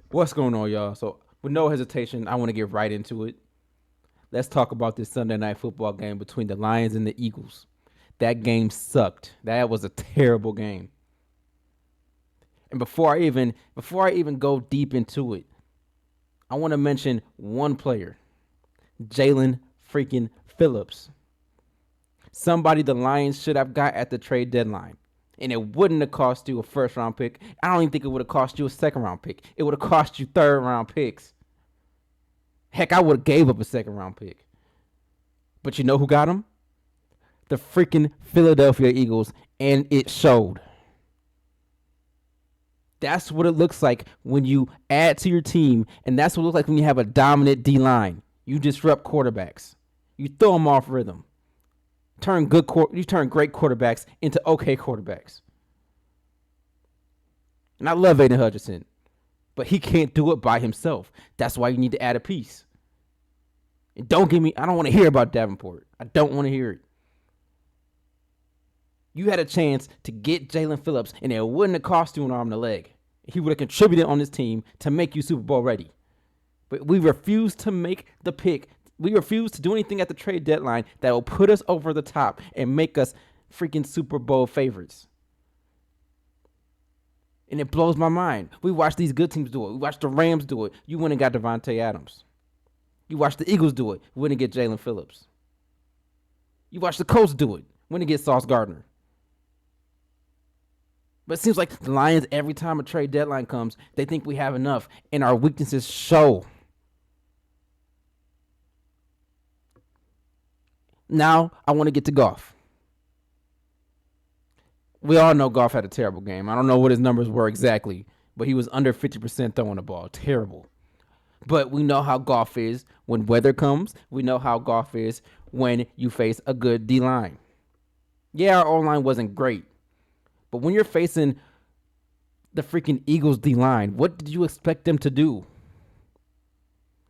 What's going on, y'all? So, with no hesitation, I want to get right into it. Let's talk about this Sunday night football game between the Lions and the Eagles. That game sucked. That was a terrible game. And before I even go deep into it, I want to mention one player, Jalen freaking Phillips. Somebody the Lions should have got at the trade deadline. And it wouldn't have cost you a first round pick. I don't even think it would have cost you a second round pick. It would have cost you third round picks. Heck, I would have gave up a second round pick. But you know who got him? The freaking Philadelphia Eagles, and it showed. That's what it looks like when you add to your team, and that's what it looks like when you have a dominant D line. You disrupt quarterbacks. You throw them off rhythm. You turn great quarterbacks into okay quarterbacks. And I love Aiden Hutchinson, but he can't do it by himself. That's why you need to add a piece. And I don't want to hear about Davenport. I don't want to hear it. You had a chance to get Jalen Phillips, and it wouldn't have cost you an arm and a leg. He would have contributed on this team to make you Super Bowl ready. But we refuse to make the pick. We refuse to do anything at the trade deadline that will put us over the top and make us freaking Super Bowl favorites. And it blows my mind. We watched these good teams do it. We watched the Rams do it. You went and got Devontae Adams. You watched the Eagles do it. Went and get Jalen Phillips. You watched the Colts do it. Went and get Sauce Gardner. But it seems like the Lions, every time a trade deadline comes, they think we have enough, and our weaknesses show. Now, I want to get to Goff. We all know Goff had a terrible game. I don't know what his numbers were exactly, but he was under 50% throwing the ball. Terrible. But we know how Goff is when weather comes. We know how Goff is when you face a good D-line. Yeah, our O-line wasn't great. But when you're facing the freaking Eagles D-line, what did you expect them to do?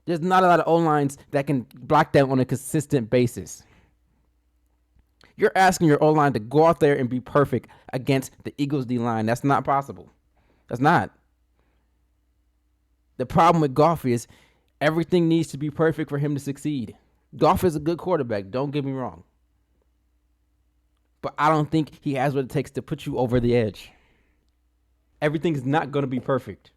There's not a lot of O-lines that can block that on a consistent basis. You're asking your O-line to go out there and be perfect against the Eagles D-line. That's not possible. That's not. The problem with Goff is everything needs to be perfect for him to succeed. Goff is a good quarterback, don't get me wrong. But I don't think he has what it takes to put you over the edge. Everything's not going to be perfect.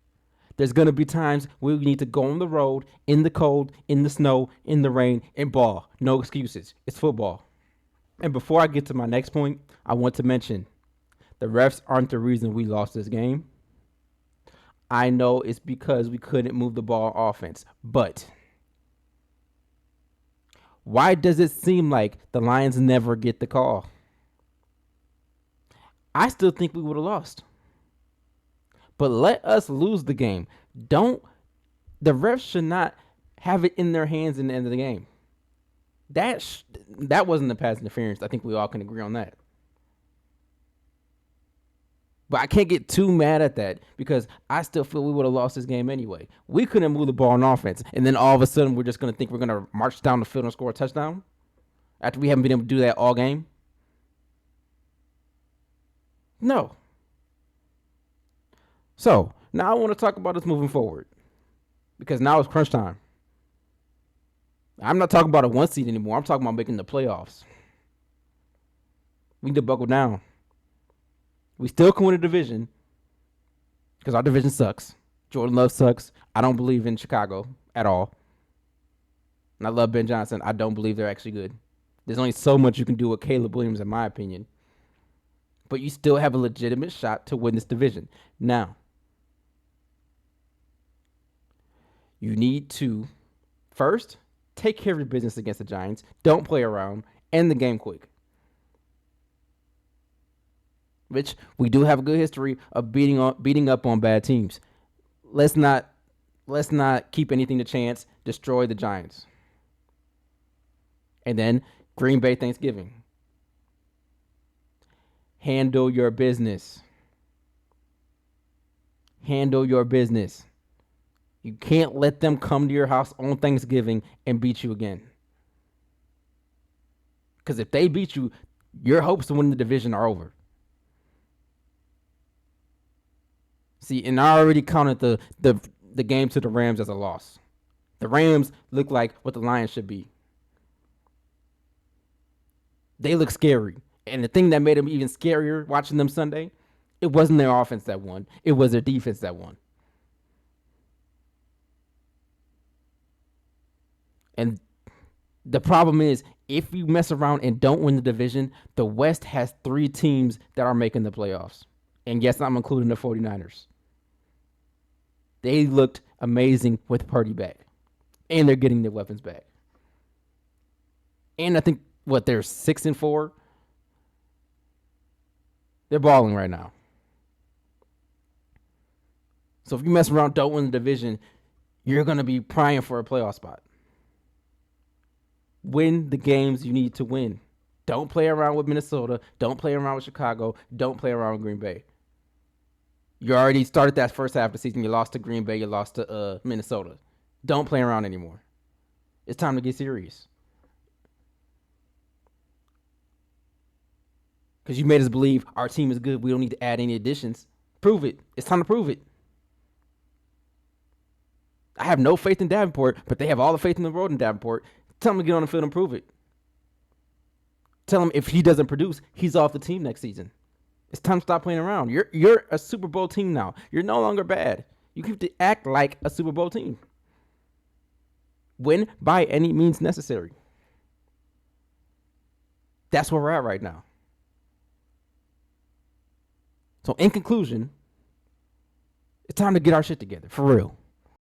There's going to be times where we need to go on the road, in the cold, in the snow, in the rain, and ball. No excuses. It's football. And before I get to my next point, I want to mention the refs aren't the reason we lost this game. I know it's because we couldn't move the ball offense. But why does it seem like the Lions never get the call? I still think we would have lost. But let us lose the game. The refs should not have it in their hands in the end of the game. That wasn't a pass interference. I think we all can agree on that. But I can't get too mad at that because I still feel we would have lost this game anyway. We couldn't move the ball on offense, and then all of a sudden we're just going to think we're going to march down the field and score a touchdown after we haven't been able to do that all game? No. So now I want to talk about us moving forward because now it's crunch time. I'm not talking about a 1 seed anymore. I'm talking about making the playoffs. We need to buckle down. We still can win a division because our division sucks. Jordan Love sucks. I don't believe in Chicago at all. And I love Ben Johnson. I don't believe they're actually good. There's only so much you can do with Caleb Williams, in my opinion. But you still have a legitimate shot to win this division. Now, you need to, first, take care of your business against the Giants. Don't play around. End the game quick. Which we do have a good history of beating up on bad teams. Let's not keep anything to chance. Destroy the Giants. And then Green Bay Thanksgiving. Handle your business. Handle your business. You can't let them come to your house on Thanksgiving and beat you again. Because if they beat you, your hopes to win the division are over. See, and I already counted the the game to the Rams as a loss. The Rams look like what the Lions should be. They look scary. And the thing that made them even scarier watching them Sunday, it wasn't their offense that won. It was their defense that won. And the problem is, if you mess around and don't win the division, the West has 3 teams that are making the playoffs. And yes, I'm including the 49ers. They looked amazing with Purdy back. And they're getting their weapons back. And I think, they're 6-4? They're balling right now. So if you mess around, don't win the division, you're going to be prying for a playoff spot. Win the games you need to win. Don't play around with Minnesota. Don't play around with Chicago. Don't play around with Green Bay. You already started that first half of the season. You lost to Green Bay. You lost to Minnesota. Don't play around anymore. It's time to get serious. Because you made us believe our team is good. We don't need to add any additions. Prove it. It's time to prove it. I have no faith in Davenport, but they have all the faith in the world in Davenport. Tell him to get on the field and prove it. Tell him if he doesn't produce, he's off the team next season. It's time to stop playing around. You're a Super Bowl team now. You're no longer bad. You have to act like a Super Bowl team. Win by any means necessary. That's where we're at right now. So in conclusion, it's time to get our shit together, for real.